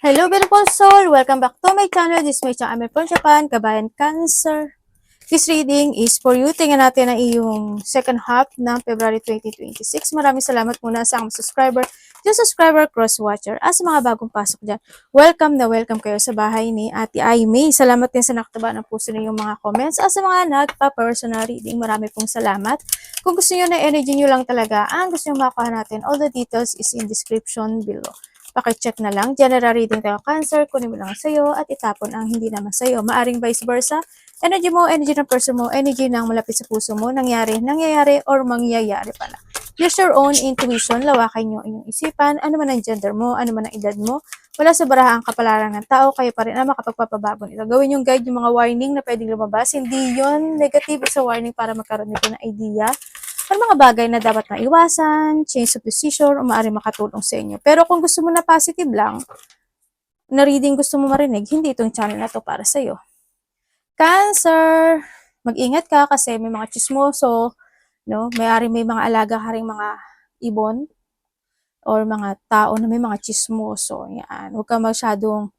Hello, beautiful soul! Welcome back to my channel. This is my channel from Japan, Kabayan Cancer. This reading is for you. Tingnan natin ang iyong second half ng February 2026. Maraming salamat muna sa mga subscriber, yung subscriber, cross-watcher, at sa mga bagong pasok dyan. Welcome na welcome kayo sa bahay ni Ate Aimee. Salamat din sa nakataba ng puso ninyong mga comments. At sa mga nagpa-personal reading, marami pong salamat. Kung gusto nyo na energy nyo lang talaga, ang gusto nyo makuha natin, all the details is in description below. Pakicheck na lang. General reading tayo Cancer, kunin mo lang sa'yo at itapon ang hindi naman sa'yo. Maaring vice versa. Energy mo, energy ng person mo, energy ng malapit sa puso mo, nangyayari, or mangyayari pala. Use your own intuition, lawakan nyo inyong isipan, ano man ang gender mo, ano man ang edad mo. Wala sa baraha ang kapalaran ng tao, kayo pa rin ang makapagpapabago nito. Gawin yung guide, yung mga warning na pwedeng lumabas. Hindi yon negative sa warning para magkaroon nito ng idea. Ang mga bagay na dapat maiwasan, change of decision, o maaari makatulong sa inyo. Pero kung gusto mo na positive lang, na reading gusto mo marinig, hindi itong channel na to para sa'yo. Cancer! Mag-ingat ka kasi may mga chismoso, no? May mga alaga ka ring mga ibon, or mga tao na may mga chismoso. Yan. Huwag ka masyadong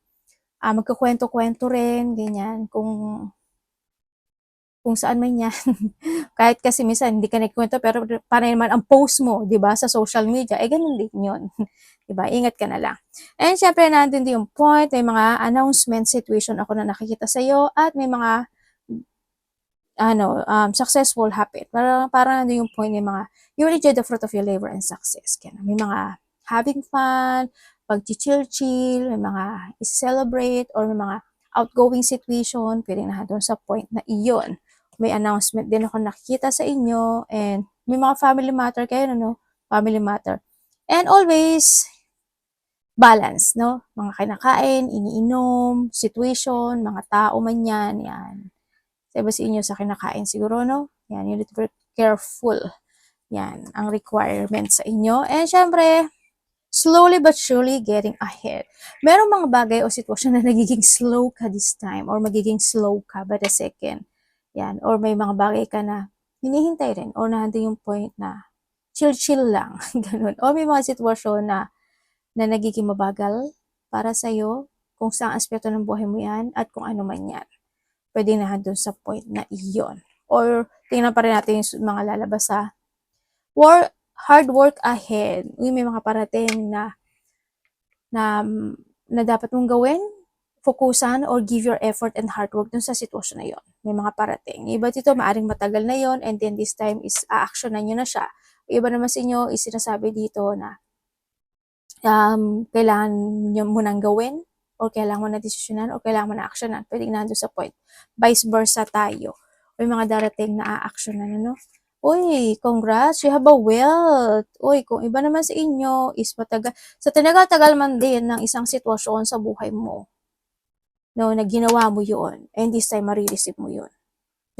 magkakwento-kwento rin, ganyan. Kung saan man yan. Kahit kasi minsan hindi ka nagkwento pero paano naman ang post mo, 'di ba, sa social media, ganun din 'yon. 'Di ba? Ingat ka na lang. And syempre nandiyan din yung point, may mga announcement situation ako na nakikita sa iyo at may mga successful happen. Para nandiyan yung point, may mga you will enjoy the fruit of your labor and success. Kaya may mga having fun, pag-chill-chill, may mga i-celebrate, or may mga outgoing situation, pwedeng na doon sa point na iyon. May announcement din ako nakikita sa inyo, and may mga family matter kayo, family matter. And always, balance, no? Mga kinakain, iniinom, situation, mga tao man yan. Sa iba sa inyo sa kinakain siguro, no? Yan, you need to be careful. Yan, ang requirement sa inyo. And syempre, slowly but surely getting ahead. Merong mga bagay o sitwasyon na nagiging slow ka this time, or magiging slow ka by the second. Yan. Or may mga bagay ka na hinihintay rin, or nandun yung point na chill-chill lang. Ganun. Or may mga sitwasyon na nagiging mabagal para sa'yo, kung saang aspeto ng buhay mo yan, at kung ano man yan. Pwede na doon sa point na iyon. Or tingnan pa rin natin yung mga lalabas sa hard work ahead. May mga parating na dapat mong gawin, fokusan, or give your effort and hard work dun sa sitwasyon na yon. May mga parating. Iba dito, maaring matagal na yon, and then this time is a-actionan nyo na siya. Iba naman sa inyo, is sinasabi dito na kailangan nyo munang gawin, or kailangan mo na desisyonan, or kailangan mo na actionan. Pwedeng nandun sa point. Vice versa tayo. May mga darating na a-actionan, Uy, congrats, you have a wealth. Uy, kung iba naman sa inyo is matagal, sa tinagal-tagal man din ng isang sitwasyon sa buhay mo, na ginawa mo yun, and this time marireceive mo yun.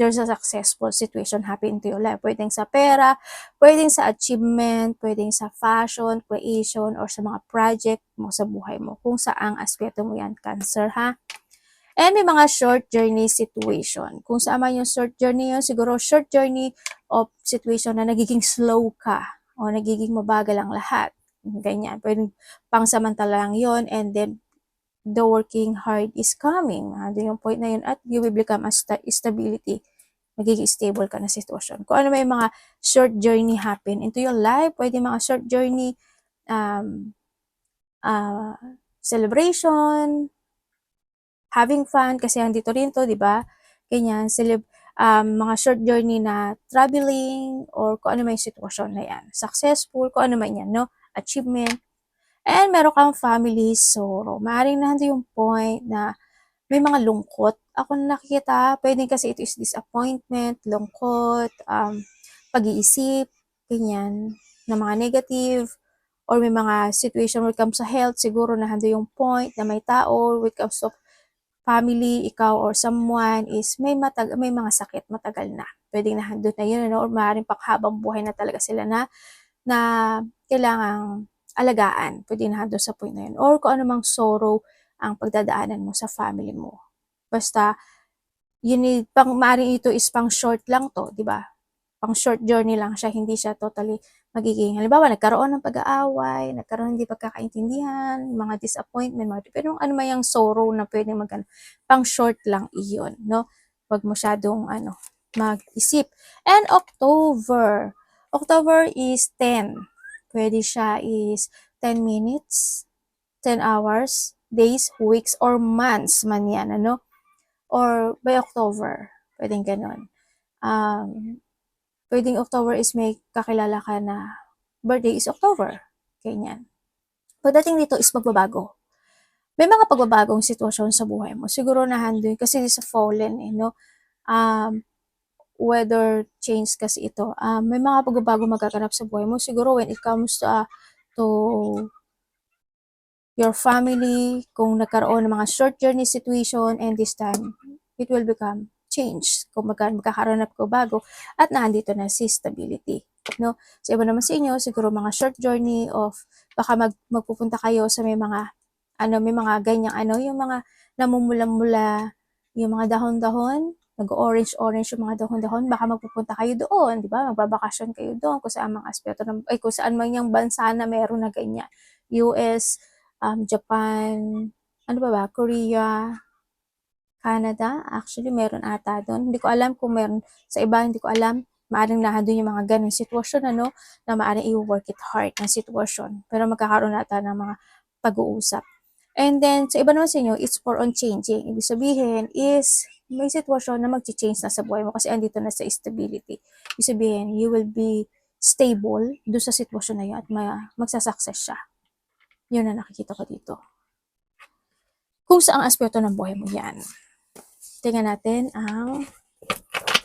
There's a successful situation happening to your life. Pwedeng sa pera, pwedeng sa achievement, pwedeng sa fashion, creation, or sa mga project mo sa buhay mo. Kung saang aspeto mo yan, Cancer, ha? And may mga short journey situation. Kung saan man yung short journey yun, siguro short journey of situation na nagiging slow ka, o nagiging mabagal ang lahat. Ganyan. Pwedeng pangsamantala lang yun, and then the working hard is coming. Doon yung point na yun, at you will become a stability. Magiging stable ka na sitwasyon. Kung ano may mga short journey happen into your life, pwede mga short journey celebration, having fun, kasi andito rin to, di ba? Ganyan, mga short journey na traveling, or kung ano may sitwasyon na yan. Successful, kung ano man yan, no? Achievement. And meron kang family sorrow. Maaaring nandito yung point na may mga lungkot ako na nakikita. Pwede kasi ito is disappointment, lungkot, pag-iisip, ganyan, na mga negative, or may mga situation when it comes sa health, siguro na hando yung point na may tao, when it comes to family, ikaw or someone is may mga sakit matagal na. Pwedeng nandun na yun, or maaaring pakhabang buhay na talaga sila na kailangang alagaan. Pwede na doon sa point na yun. Or kung anumang sorrow ang pagdadaanan mo sa family mo. Basta, maaaring ito is pang short lang to, di ba? Pang short journey lang siya, hindi siya totally magiging, halimbawa, nagkaroon ng pag-aaway, nagkaroon hindi pagkakaintindihan, mga disappointment, pero ano may yung sorrow na pwedeng pang short lang iyon, no? Huwag masyadong, mag-isip. And October. October is 10. Pwede siya is 10 minutes, 10 hours, days, weeks, or months man yan, Or by October. Pwedeng ganon. Pwedeng October is may kakilala ka na birthday is October. Ganyan. Pagdating dito is magbabago. May mga pagbabagong sitwasyon sa buhay mo. Siguro na-handle kasi sa fallen, no? Weather change kasi ito. May mga pagbabago magaganap sa buhay mo. Siguro when it comes to your family, kung nagkaroon ng mga short journey situation, and this time, it will become change. Kung magkakaroon ng pagbabago, at nandito na si stability. No? Sa iba naman sa inyo, siguro mga short journey of, baka magpupunta kayo sa may mga, may mga ganyang, yung mga namumula-mula, yung mga dahon-dahon, nag-orange-orange yung mga dahon-dahon, baka magpupunta kayo doon, di ba? Magbabakasyon kayo doon, kung saan mga aspeto kung saan man yung bansa na meron na ganyan. US, Japan, ano ba, Korea, Canada, actually meron ata doon. Hindi ko alam kung meron sa iba, hindi ko alam. Maaring doon yung mga ganung sitwasyon, na maaring i-work it hard ng sitwasyon. Pero magkakaroon ata ng mga pag-uusap. And then, sa iba naman sa inyo, it's for on changing. Ibig sabihin is, may sitwasyon na mag-change na sa buhay mo kasi andito na sa stability. Ibig sabihin, you will be stable doon sa sitwasyon na yun at magsasucess siya. Yun na nakikita ko dito. Kung saang aspeto ng buhay mo yan. Tingnan natin ang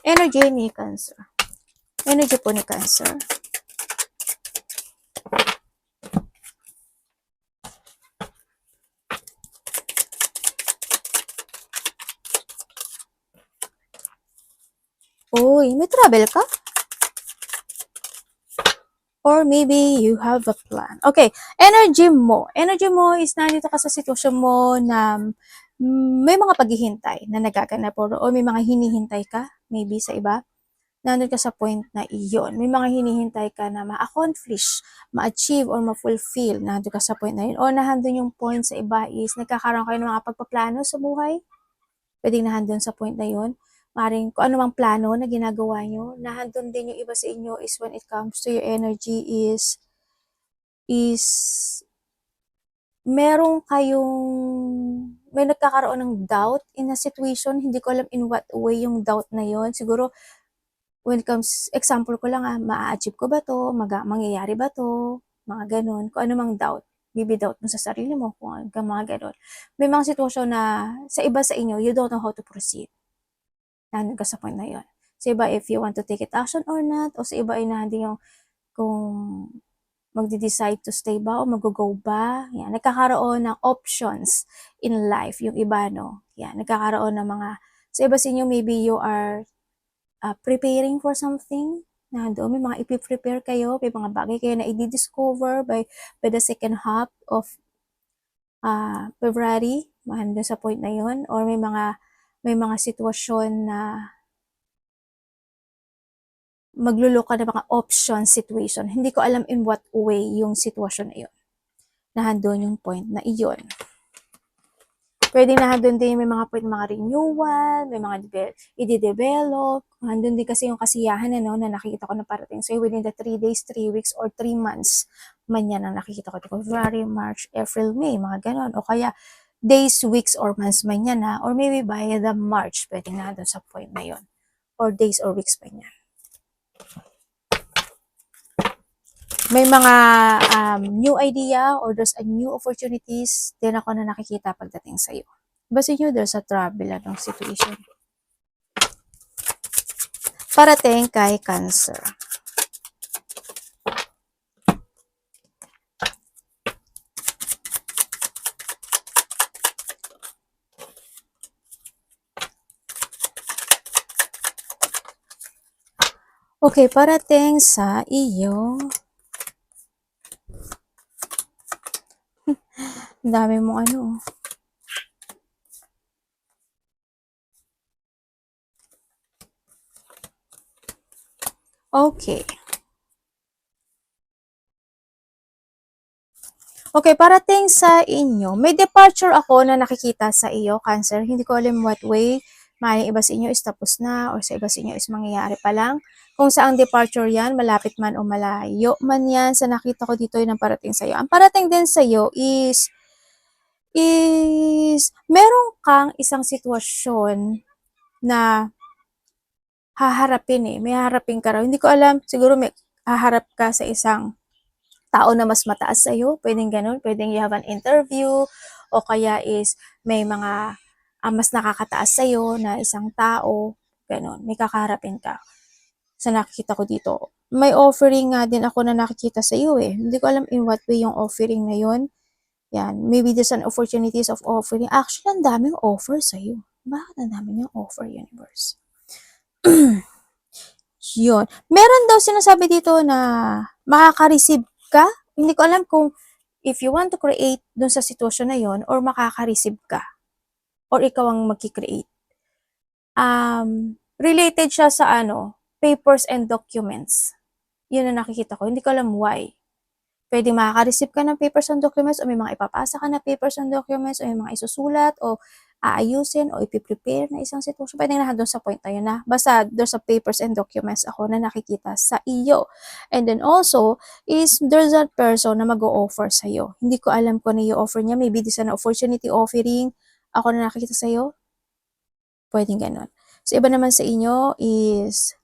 energy ni Cancer. Energy po ni Cancer. Uy, may travel ka? Or maybe you have a plan. Okay, energy mo. Energy mo is nandito ka sa sitwasyon mo na may mga paghihintay na nagaganap o may mga hinihintay ka, maybe sa iba. Nandun ka sa point na iyon. May mga hinihintay ka na ma-accomplish, ma-achieve, or ma-fulfill. Nandun ka sa point na yun. O nahandun yung point sa iba is nagkakaroon kayo ng mga pagpaplano sa buhay. Pwedeng nahandun sa point na yun. Maring kung ano mang plano na ginagawa nyo, nahandun din yung iba sa inyo is when it comes to your energy is meron kayong, may nagkakaroon ng doubt in a situation. Hindi ko alam in what way yung doubt na yon. Siguro, when it comes, example ko lang, ma-achieve ko ba to? Mangyayari ba to? Mga ganun. Kung ano mang doubt, doubt mo sa sarili mo, kung mga ganun. May mga sitwasyon na sa iba sa inyo, you don't know how to proceed. Nandun ka sa point na yun. Sa iba, if you want to take it action or not, o sa iba ay nandun yung kung magde-decide to stay ba o mag-go ba. Yan, nagkakaroon ng options in life. Yung iba, no? Yan, nagkakaroon ng mga, sa iba sa inyo, maybe you are preparing for something. Nandoon, may mga ipiprepare kayo, may mga bagay kayo na i-discover by the second half of February. Nandun sa point na yun. Or may mga sitwasyon na maglulok ka ng mga option situation. Hindi ko alam in what way yung sitwasyon na yun. Nahandun yung point na iyon. Pwede nahandun din may mga point, mga renewal, may mga i-develop. Nahandun din kasi yung kasiyahan na nakikita ko na parating. So within the 3 days, 3 weeks, or 3 months, man yan ang nakikita ko. February, March, April, May, mga ganon. O kaya days, weeks, or months man yan or maybe by the March, pwede nahandun sa point na yon. Or days or weeks man yan. May mga new idea or there's a new opportunities din ako na nakikita pagdating sa iyo. Basta nyo, there's a trouble situation. Parating kay Cancer. Okay, parating sa iyo. Ang dami mong Okay. Okay, parating sa inyo, may departure ako na nakikita sa iyo, Cancer. Hindi ko alam what way. Maaaring iba sa inyo is tapos na or sa iba sa inyo is mangyayari pa lang. Kung saang departure yan, malapit man o malayo man yan, sa nakita ko dito yun ang parating sa iyo. Ang parating din sa iyo is meron kang isang sitwasyon na haharapin eh. May haharapin ka raw. Hindi ko alam, siguro may haharap ka sa isang tao na mas mataas sa'yo, pwedeng ganun, pwedeng you have an interview, o kaya is may mga mas nakakataas sa'yo na isang tao, ganun, may kakaharapin ka. Sa nakikita ko dito, may offering nga din ako na nakikita sa iyo eh. Hindi ko alam in what way yung offering na yun. Yan, maybe there's an opportunities of offering. Actually, ang daming offer sa iyo. Bakit ang daming yung offer, universe? Yun. Meron daw sinasabi dito na makaka-receive ka. Hindi ko alam kung if you want to create dun sa sitwasyon na yon or makaka-receive ka or ikaw ang magki-create. Related siya sa papers and documents. Yun ang nakikita ko. Hindi ko alam why. Pwede makaka-receive ka ng papers and documents o may mga ipapasa ka na papers and documents o may mga isusulat o aayusin o ipiprepare na isang sitwasyon. Pwede na doon sa point na yun na basta doon sa papers and documents ako na nakikita sa iyo. And then also is there's a person na mag-o-offer sa iyo. Hindi ko alam kung ano yung offer niya. Maybe this is an opportunity offering. Ako na nakikita sa iyo. Pwedeng ganun. So iba naman sa inyo is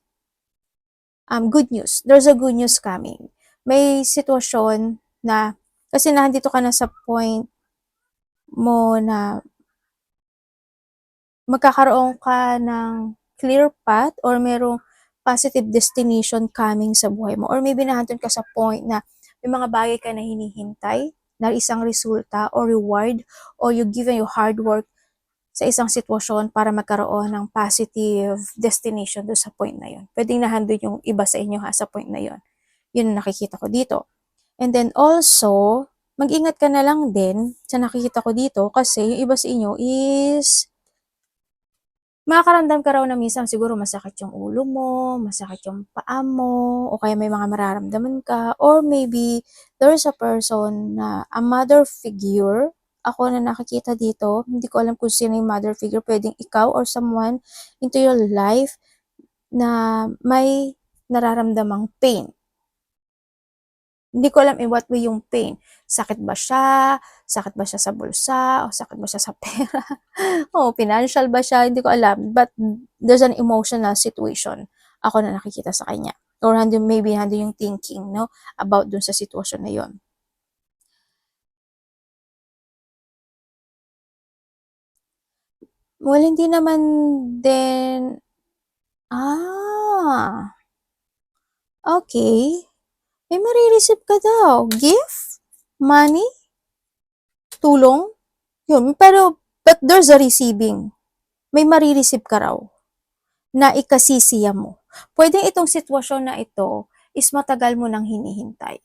good news. There's a good news coming. May sitwasyon na, kasi nandito ka na sa point mo na magkakaroon ka ng clear path or merong positive destination coming sa buhay mo. Or maybe nandun ka sa point na may mga bagay ka na hinihintay na isang resulta or reward or you given your hard work sa isang sitwasyon para magkaroon ng positive destination doon sa point na yun. Pwedeng nahandun yung iba sa inyo sa point na yun. Yun ang nakikita ko dito. And then also, mag-ingat ka na lang din sa nakikita ko dito kasi yung iba sa inyo is makakaramdam ka raw na minsan siguro masakit yung ulo mo, masakit yung paa mo, o kaya may mga mararamdaman ka, or maybe there's a person na a mother figure ako na nakikita dito. Hindi ko alam kung sino yung mother figure, pwedeng ikaw or someone into your life na may nararamdamang pain. Hindi ko alam in what way yung pain. Sakit ba siya? Sakit ba siya sa bulsa? O sakit ba siya sa pera? O financial ba siya? Hindi ko alam. But there's an emotional situation ako na nakikita sa kanya. Or maybe yung thinking, no? About dun sa sitwasyon na yon. Well, hindi naman din... Okay. May marireceive ka daw. Gift? Money? Tulong? Yun. Pero, but there's a receiving. May marireceive ka raw na ikasisiya mo. Pwede itong sitwasyon na ito is matagal mo nang hinihintay.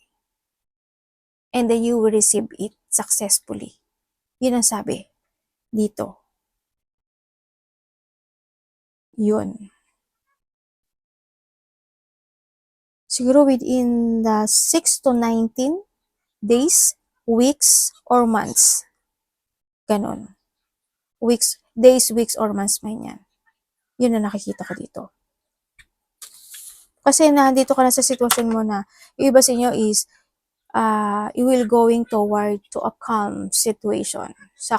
And then you will receive it successfully. Yun ang sabi dito. Yun. Siguro within the 6 to 19 days, weeks, or months. Ganon. Days, weeks, or months man yan. Yun ang nakikita ko dito. Kasi nandito ka na sa sitwasyon mo na yung iba sa inyo is you will going toward to a calm situation.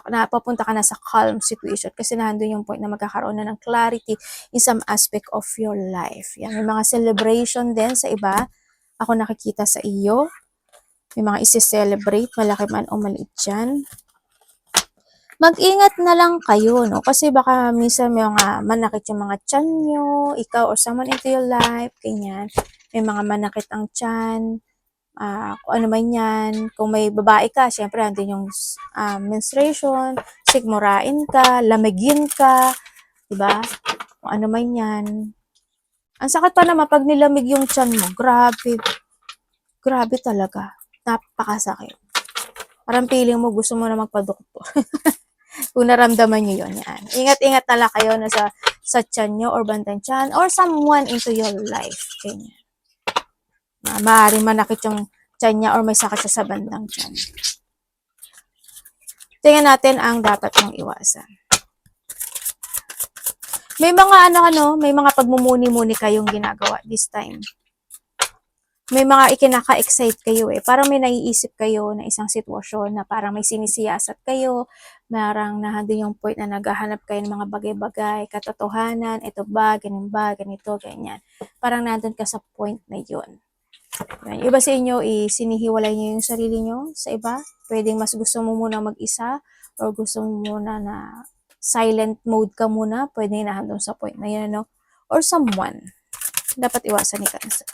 Napapunta ka na sa calm situation kasi nandun yung point na magkakaroon na ng clarity in some aspect of your life. Yan, may mga celebration din sa iba. Ako nakikita sa iyo. May mga isi-celebrate, malaki man o maliit dyan. Mag-ingat na lang kayo, no? Kasi baka minsan may mga manakit yung mga tiyan nyo, ikaw or someone into your life, ganyan. May mga manakit ang tiyan, kung ano man yan. Kung may babae ka, syempre andun yung menstruation, sigmurain ka, lamigin ka, diba? Kung ano man yan. Ang sakit pa naman pag nilamig yung tiyan mo, grabe. Grabe talaga. Napakasakit. Parang feeling mo gusto mo na magpa-doktor. Kung naramdaman nyo yun, yan. Ingat-ingat na lang kayo na sa tiyan nyo or bandang tiyan or someone into your life. Ganyan. Maaaring manakit yung tiyan niya or may sakit siya sa bandang tiyan. Tingnan natin ang dapat mong iwasan. May mga may mga pagmumuni-muni kayong ginagawa this time. May mga ikinaka-excite kayo eh. Parang may naiisip kayo na isang sitwasyon na parang may sinisiyasat kayo, parang nandun yung point na naghahanap kayo ng mga bagay-bagay, katotohanan, ito ba, ganito, ganyan. Parang nandun ka sa point na yun. Iba sa inyo, sinihiwalay nyo yung sarili nyo sa iba. Pwedeng mas gusto mo muna mag-isa or gusto mo muna na silent mode ka muna. Pwedeng nandun sa point na yun, no? Or someone. Dapat iwasan ni Cancer.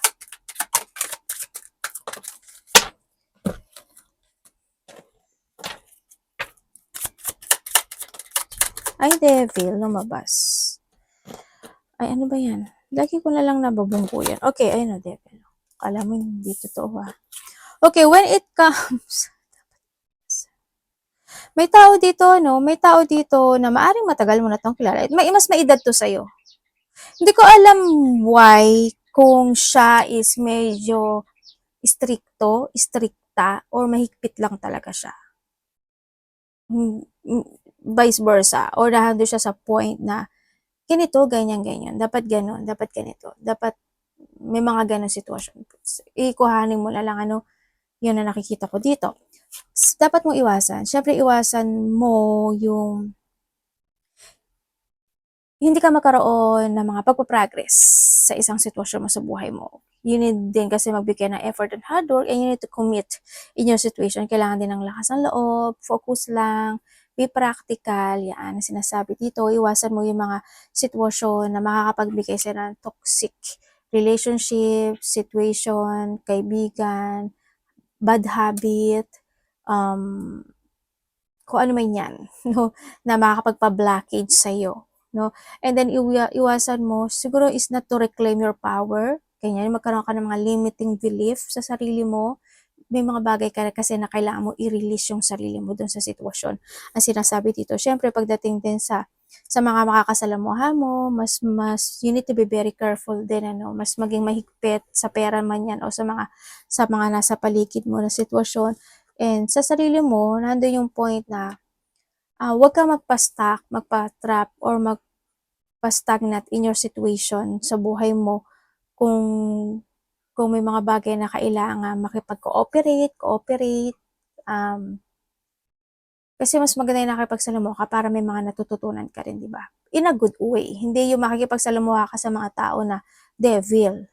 Ay, devil, lumabas. Ay, ano ba yan? Lagi ko na lang nababungko yan. Okay, ayun na, devil. Kala mo hindi totoo ha. Okay, when it comes, may tao dito, no? May tao dito na maaring matagal mo na tong kilala. Mas maedad to sa'yo. Hindi ko alam why, kung siya is medyo strikta, or mahigpit lang talaga siya. Vice versa. Or nahando siya sa point na ganito, ganyan. Dapat ganon, dapat ganito. Dapat may mga ganon sitwasyon. Ikuhanin mo na lang yun na nakikita ko dito. Dapat mong iwasan. Siyempre, iwasan mo yung hindi ka magkaroon ng mga pagpaprogress sa isang sitwasyon mo sa buhay mo. You need din kasi magbigay ng effort and hard work, and you need to commit in your situation. Kailangan din ng lakas ng loob, focus lang, be practical, yan, sinasabi dito. Iwasan mo yung mga sitwasyon na makakapagbigay sa'yo ng toxic relationship, situation, kaibigan, bad habit, kung ano man yan, no, na makakapagpa-blockage sa'yo. No? And then, iwasan mo, siguro is not to reclaim your power. Ganyan, magkaroon ka ng mga limiting belief sa sarili mo. May mga bagay ka kasi na kailangan mo i-release yung sarili mo dun sa sitwasyon. Ang sinasabi dito, syempre, pagdating din sa mga makakasalamuha mo, mas, you need to be very careful din, mas maging mahigpit sa pera man yan o sa mga nasa paligid mo na sitwasyon. And sa sarili mo, nandun yung point na huwag ka magpa-stuck, magpa-trap, or magpa-stagnant in your situation sa buhay mo kung may mga bagay na kailangan makipag-cooperate, kasi mas maganda yung nakipagsalamuha ka para may mga natututunan ka rin, di ba? In a good way. Hindi yung makikipagsalamuha ka sa mga tao na devil.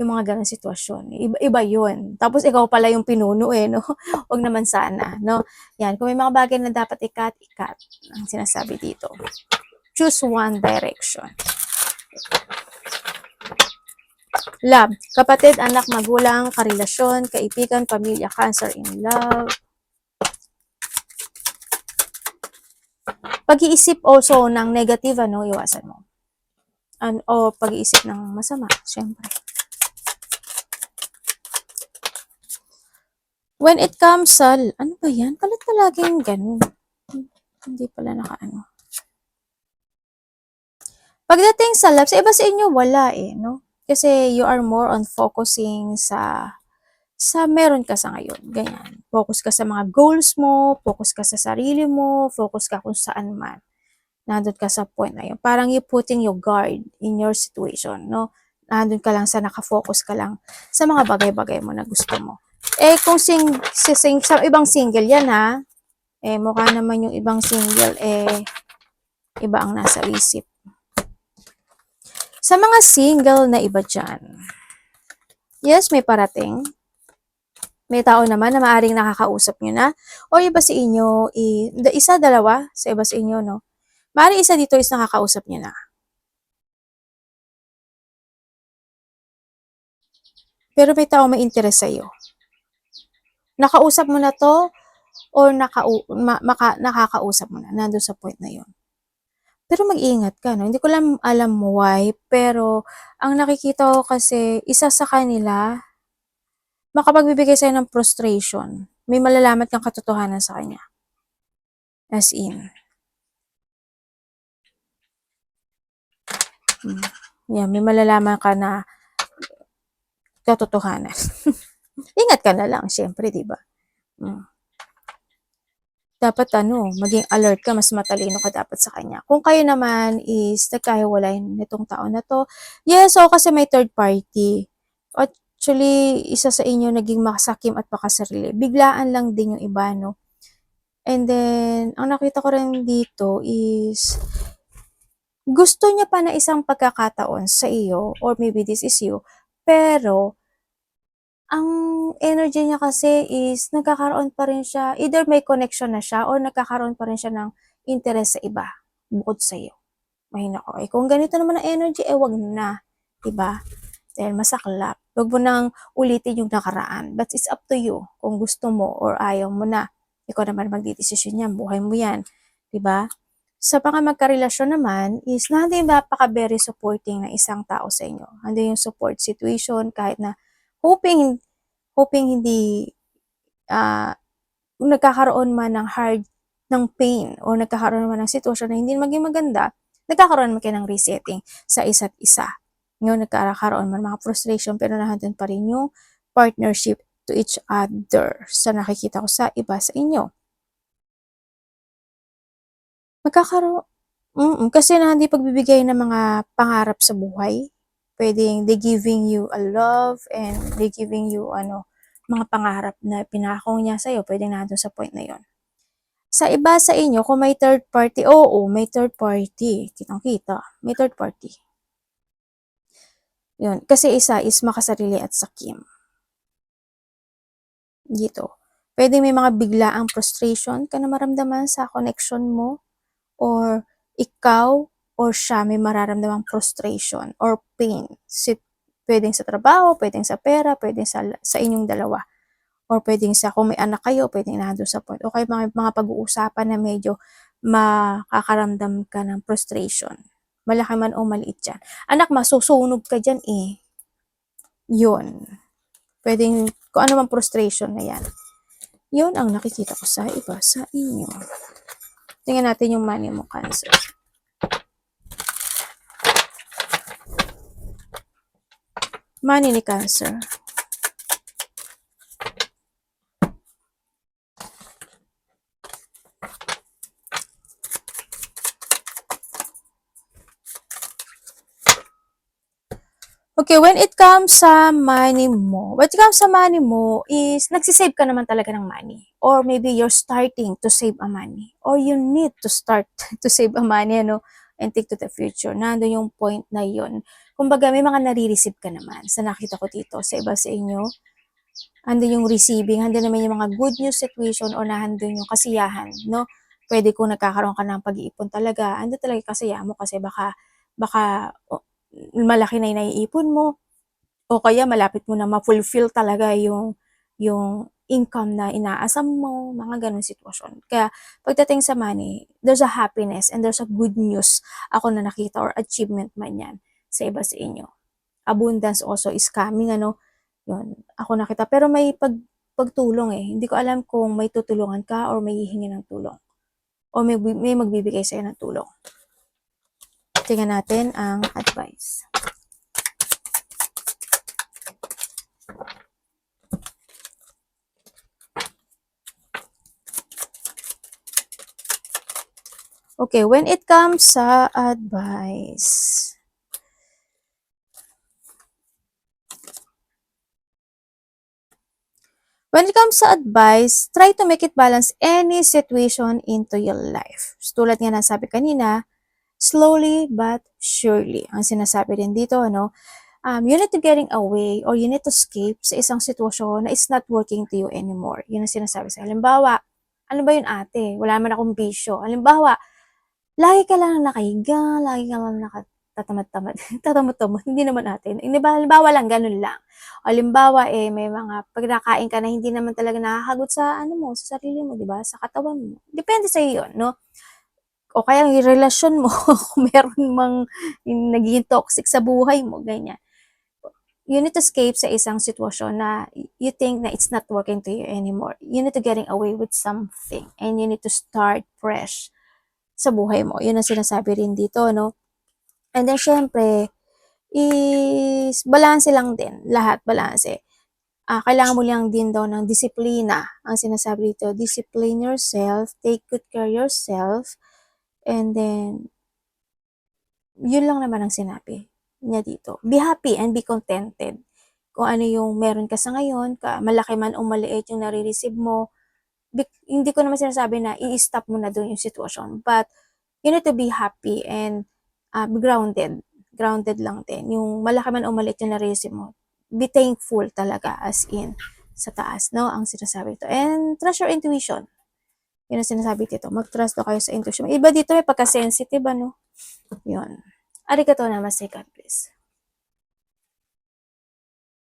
Yung mga ganong sitwasyon. Iba yun. Tapos ikaw pala yung pinuno no? Huwag naman sana, no? Yan. Kung may mga bagay na dapat ikat. Ang sinasabi dito. Choose one direction. Love. Kapatid, anak, magulang, karelasyon, kaibigan, pamilya, Cancer in love. Pag-iisip also ng negative, iwasan mo. O pag-iisip ng masama, syempre. When it comes sa, ano ba yan? Palit palaging ganun. Hindi pala nakaano. Pagdating sa love, sa iba sa inyo, wala no? Kasi you are more on focusing sa meron ka sa ngayon. Ganyan. Focus ka sa mga goals mo, focus ka sa sarili mo, focus ka kung saan man. Nandun ka sa point na yun. Parang you putting your guard in your situation, no? Nandun ka lang sa nakafocus ka lang sa mga bagay-bagay mo na gusto mo. Kung sa ibang single yan, ha? Mukha naman yung ibang single, iba ang nasa isip. Sa mga single na iba dyan, yes, may parating. May tao naman na maaring nakakausap nyo na. O iba sa inyo, isa, dalawa, sa iba sa inyo, no? Maaring isa dito is nakakausap nyo na. Pero may tao may interest sa'yo. Nakausap mo na to, or nakakausap mo na. Nandun sa point na yon. Pero mag-iingat ka, no? Hindi ko lang alam why, pero ang nakikita ko kasi, isa sa kanila, makapagbibigay sa'yo ng frustration. May malalaman kang katotohanan sa kanya. As in. Yan, may malalaman ka na katotohanan. Ingat ka na lang, syempre, di ba? dapat maging alert ka, mas matalino ka dapat sa kanya. Kung kayo naman is nagkahiwalay nitong taon na 'to, yes, oo, kasi may third party. Actually, isa sa inyo naging makasakim at makasarili. Biglaan lang din yung iba, 'no? And then, ang nakita ko rin dito is gusto niya pa na isang pagkakataon sa iyo, or maybe this is you, pero ang energy niya kasi is nagkakaroon pa rin siya, either may connection na siya or nagkakaroon pa rin siya ng interest sa iba bukod sa'yo. Mahina ko. Eh, kung ganito naman ang energy, wag na. 'Di ba? Dahil masaklap. Wag mo nang ulitin yung nakaraan. But it's up to you kung gusto mo or ayaw mo na. Ikaw naman magdidesisyon yan. Buhay mo yan. 'Di ba? Sa mga magkarelasyon naman is nandiyan napaka-very supporting na isang tao sa inyo. Nandiyan yung support situation kahit na hoping hoping hindi kung nagkakaroon man ng pain o nagkakaroon man ng sitwasyon na hindi maging maganda, nagkakaroon man kayo ng resetting sa isa't isa. Ngayon, nagkakaroon man mga frustration, pero nandun pa rin yung partnership to each other sa nakikita ko sa iba sa inyo. Magkakaroon, kasi hindi pagbibigay ng mga pangarap sa buhay. Pwedeng they giving you a love and they giving you mga pangarap na pinakong niya sa'yo, pwedeng nandun sa point na yon. Sa iba sa inyo, kung may third party, oo, may third party. Kitang-kita, may third party. Yun. Kasi isa is makasarili at sakim. Dito. Pwede may mga biglaang frustration ka na maramdaman sa connection mo, or ikaw or siya may mararamdamang frustration or pain. Pwedeng sa trabaho, pwedeng sa pera, pwedeng sa inyong dalawa. Or pwedeng kung may anak kayo, pwedeng nandun sa point. O kaya mga pag-uusapan na medyo makakaramdam ka ng frustration. Malaki man o maliit yan. Anak, masusunog ka dyan eh. Yun. Pwedeng, kung ano mang frustration na yan. Yun ang nakikita ko sa iba sa inyo. Tingnan natin yung money mo, Cancer. Money ni Cancer. Okay, when it comes sa money mo is nagsisave ka naman talaga ng money. Or maybe you're starting to save a money. Or you need to start to save a money, and think to the future. Nandun yung point na yun. Kumbaga, may mga nare-receive ka naman. Sa nakita ko dito, sa iba sa inyo, andun yung receiving, andun naman yung mga good news situation, o nandun yung kasiyahan, no? Pwede kung nagkakaroon ka ng pag-iipon talaga, andun talaga yung kasiyahan mo kasi baka malaki na yung naiipon mo, o kaya malapit mo na ma-fulfill talaga yung income na inaasam mo, mga ganun sitwasyon. Kaya pagdating sa money, there's a happiness and there's a good news ako na nakita, or achievement man yan sa iba sa inyo. Abundance also is coming, yun, ako nakita. Pero may pagtulong eh. Hindi ko alam kung may tutulungan ka or may hihingi ng tulong. O may magbibigay sa'yo ng tulong. Tingnan natin ang advice. Okay, when it comes sa advice. When it comes sa advice, try to make it balance any situation into your life. Tulad nga na sabi kanina, slowly but surely. Ang sinasabi rin dito, you need to getting away or you need to escape sa isang sitwasyon na it's not working to you anymore. Yun ang sinasabi sa halimbawa, ano ba yun ate? Wala naman akong bisyo. Halimbawa, lagi ka lang nakahiga, lagi ka lang tatamad-tamad. Tatamad-tamad, hindi naman ate. Halimbawa lang, ganun lang. O halimbawa, may mga pagkakain ka na hindi naman talaga nakakagot sa sa sarili mo, di ba? Sa katawan mo. Depende sa iyo, no? O kaya yung relasyon mo, kung meron mang nagiging toxic sa buhay mo, ganyan. You need to escape sa isang sitwasyon na you think na it's not working to you anymore. You need to getting away with something and you need to start fresh sa buhay mo. Yun ang sinasabi rin dito, no? And then, syempre, is balance lang din. Lahat balance. kailangan mo lang din daw ng disiplina. Ang sinasabi dito, discipline yourself, take good care yourself, and then, yun lang naman ang sinabi niya dito. Be happy and be contented. Kung ano yung meron ka sa ngayon, malaki man o maliit yung nare-receive mo, hindi ko naman sinasabi na i-stop mo na doon yung sitwasyon. But, you need to be happy and be grounded. Grounded lang din. Yung malaki man o maliit yung nare-receive mo, be thankful talaga as in sa taas, no? Ang sinasabi ito. And trust your intuition. Yun ang sinasabi dito. Mag-trust daw kayo sa intuition. Iba dito may pagka-sensitive, ano? Yun. Arigatou namaste, God bless.